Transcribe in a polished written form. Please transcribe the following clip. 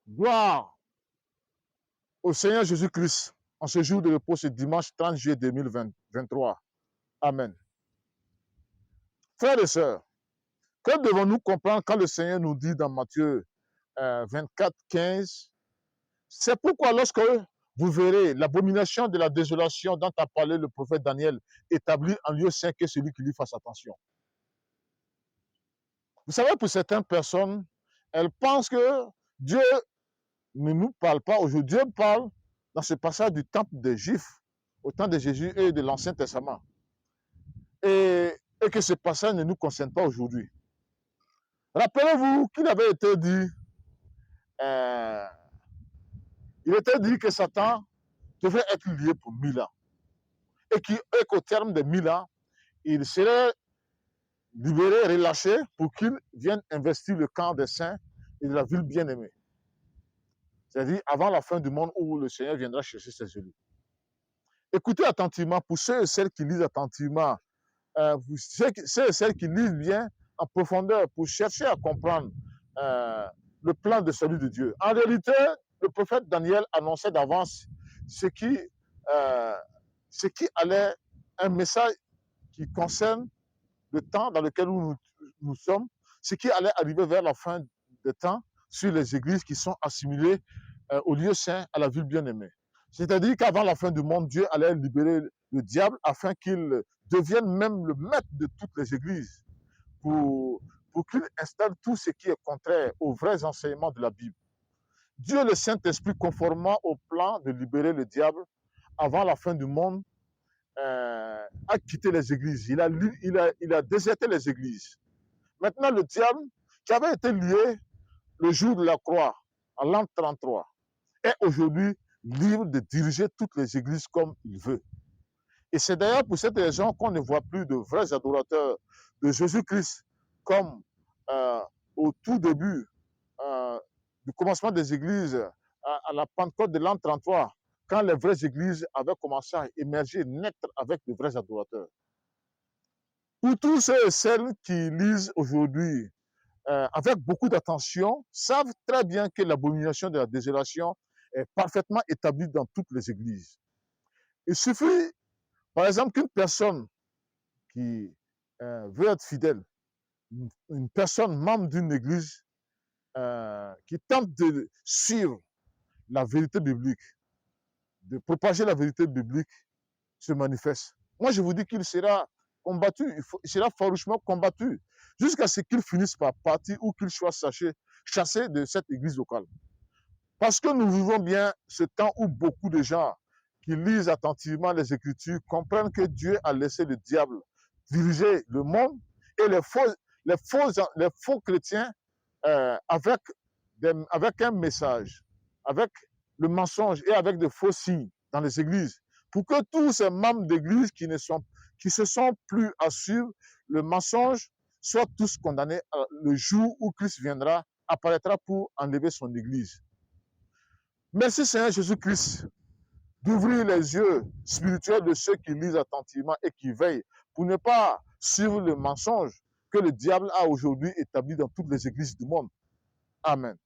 Gloire au Seigneur Jésus-Christ en ce jour de repos, ce dimanche 30 juillet 2023. Amen. Frères et sœurs, que devons-nous comprendre quand le Seigneur nous dit dans Matthieu 24, 15, c'est pourquoi lorsque vous verrez l'abomination de la désolation dont a parlé le prophète Daniel établie en lieu saint, que celui qui lui fasse attention. Vous savez, pour certaines personnes, elles pensent que Dieu ne nous parle pas aujourd'hui. Dieu parle dans ce passage du temple des Juifs, au temps de Jésus et de l'Ancien Testament. Et que ce passage ne nous concerne pas aujourd'hui. Rappelez-vous qu'il avait été dit, il était dit que Satan devait être lié pour 1000 ans. Et qu'au terme de 1000 ans, il serait libéré, relâché pour qu'il vienne investir le camp des saints et de la ville bien-aimée. C'est-à-dire avant la fin du monde où le Seigneur viendra chercher ses élus. Écoutez attentivement, pour ceux et celles qui lisent attentivement, ceux et celles qui lisent bien en profondeur pour chercher à comprendre le plan de salut de Dieu. En réalité, le prophète Daniel annonçait d'avance ce qui allait, un message qui concerne le temps dans lequel nous sommes, ce qui allait arriver vers la fin des temps sur les églises qui sont assimilées au lieu saint, à la ville bien-aimée. C'est-à-dire qu'avant la fin du monde, Dieu allait libérer le diable afin qu'il devienne même le maître de toutes les églises pour qu'il installe tout ce qui est contraire aux vrais enseignements de la Bible. Dieu, le Saint-Esprit, conformément au plan de libérer le diable avant la fin du monde, a quitté les églises. Il a déserté les églises. Maintenant, le diable, qui avait été lié le jour de la croix, en l'an 33, est aujourd'hui libre de diriger toutes les églises comme il veut. Et c'est d'ailleurs pour cette raison qu'on ne voit plus de vrais adorateurs de Jésus-Christ comme au tout début du commencement des églises à la Pentecôte de l'an 33, quand les vraies églises avaient commencé à émerger, naître avec de vrais adorateurs. Pour tous ceux et celles qui lisent aujourd'hui avec beaucoup d'attention, savent très bien que l'abomination de la désolation est parfaitement établie dans toutes les églises. Il suffit, par exemple, qu'une personne qui veut être fidèle, une personne membre d'une église qui tente de suivre la vérité biblique, de propager la vérité biblique, se manifeste. Moi, je vous dis qu'il sera combattu, il sera farouchement combattu, jusqu'à ce qu'il finisse par partir ou qu'il soit chassé de cette église locale. Parce que nous vivons bien ce temps où beaucoup de gens qui lisent attentivement les Écritures comprennent que Dieu a laissé le diable diriger le monde et les faux chrétiens avec un message, avec le mensonge et avec de faux signes dans les églises, pour que tous ces membres d'église qui se sont plus à suivre le mensonge soient tous condamnés le jour où Christ viendra, apparaîtra pour enlever son église. Merci Seigneur Jésus-Christ d'ouvrir les yeux spirituels de ceux qui lisent attentivement et qui veillent pour ne pas suivre le mensonge que le diable a aujourd'hui établi dans toutes les églises du monde. Amen.